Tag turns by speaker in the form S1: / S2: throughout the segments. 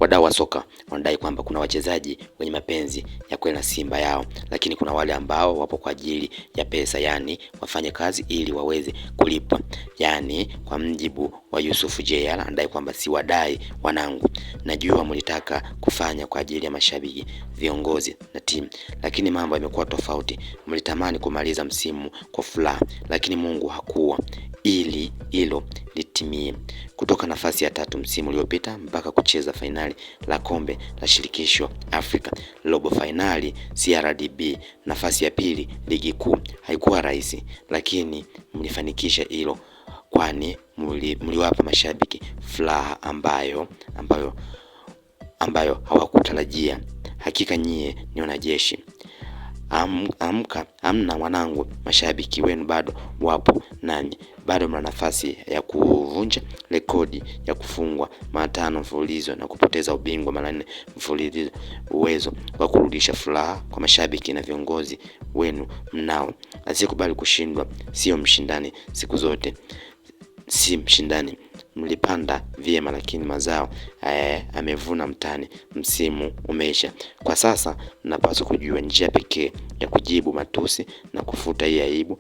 S1: Wadau wa soka wanadai kwamba kuna wachezaji wenye mapenzi ya kweli na Simba yao, lakini kuna wale ambao wapo kwa ajili ya pesa, yani wafanye kazi ili waweze kulipwa. Yani kwa mjibu wa Yusuf JR anadai kwamba si wadai wanangu, najua mlitaka kufanya kwa ajili ya mashabiki, viongozi na timu, lakini mambo yamekuwa tofauti. Mlitamani kumaliza msimu kwa furaha, lakini Mungu hakuwa ili hilo litimie. Kutoka nafasi ya 3 msimu uliopita mpaka kucheza fainali la kombe la shirikisho Afrika, robo fainali CRDB, nafasi ya 2 ligi kuu, haikuwa rahisi, lakini mlifanikisha hilo, kwani mliwapa mashabiki furaha ambayo hawakutarajia. Hakika nyie ni wanajeshi. Amna wanangu, mashabiki wenu bado wapo nani, bado mna nafasi ya kuvunja rekodi ya kufungwa mara 5 mfululizo na kupoteza ubingwa mara 4 mfululizo. Uwezo wa kurudisha furaha kwa mashabiki na viongozi wenu mnao. Asiyekubali kushindwa sio mshindani siku zote, si mshindani. Mlipanda vyema, lakini mazao amevuna mtani. Msimu umeisha. Kwa sasa mnapaswa kujua njia pekee ya kujibu matusi na kufuta hii aibu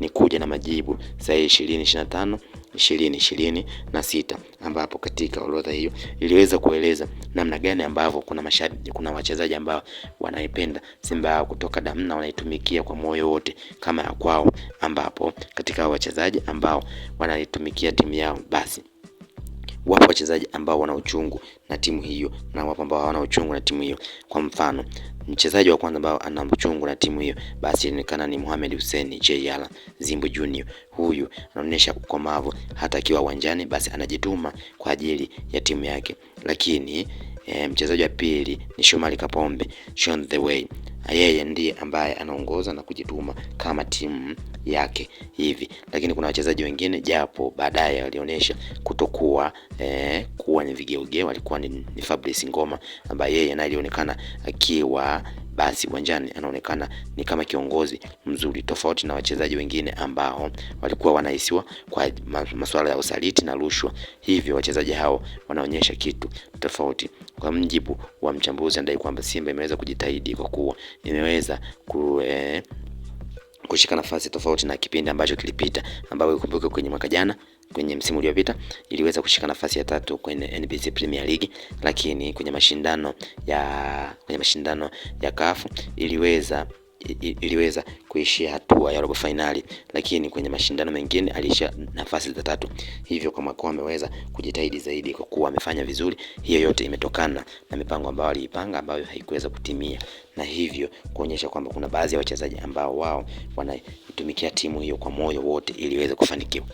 S1: ni kuja na majibu sahihi 2025 2026, ambapo katika orodha hiyo iliweza kueleza namna gani ambavyo kuna mashabiki, kuna wachezaji ambao wanaipenda Simba yao kutoka damu na wanaitumikia kwa moyo wote kama ya kwao, ambapo katika wachezaji ambao wanaitumikia timu yao, basi wapo wachezaji ambao wana uchungu na timu hiyo na wapo ambao hawana uchungu na timu hiyo. Kwa mfano, mchezaji wa kwanza ambao ana uchungu na timu hiyo basi inaonekana ni Mohamed Hussein JR Zimbu Junior. Huyu anaonyesha ukomavu, hata akiwa uwanjani basi anajituma kwa ajili ya timu yake. Lakini mchezaji wa pili ni Shomari Kapombe, Shown the way. Yeye ndiye ambaye anaongoza na kujituma kama timu yake hivi. Lakini kuna wachezaji wengine japo baadaye walionyesha kutokuwa kuwa ni vigeugeu. Alikuwa ni Fabrice Ngoma, ambaye yeye naye alionekana akiwa basi uwanjani anaonekana ni kama kiongozi mzuri, tofauti na wachezaji wengine ambao walikuwa wanahisiwa kwa masuala ya usaliti na rushwa. Hivyo wachezaji hao wanaonyesha kitu tofauti. Kwa mjibu wa mchambuzi anadai kwamba Simba imeweza kujitahidi kwa kuwa imeweza kushika nafasi tofauti na kipindi ambacho kilipita, ambapo ukumbuke kwenye mwaka jana, kwenye msimu uliopita iliweza kushika nafasi ya 3 kwenye NBC Premier League, lakini kwenye mashindano ya CAF iliweza kuishia hatua ya robo finali, lakini kwenye mashindano mengine alisha nafasi za 3. Hivyo kama kwa ameweza kujitahidi zaidi kwa kuwa amefanya vizuri. Hiyo yote imetokana na mipango ambayo aliipanga ambayo haikuweza kutimia, na hivyo kuonyesha kwamba kuna baadhi ya wachezaji ambao wao wanaitumikia timu hiyo kwa moyo wote ili iweze kufanikiwa.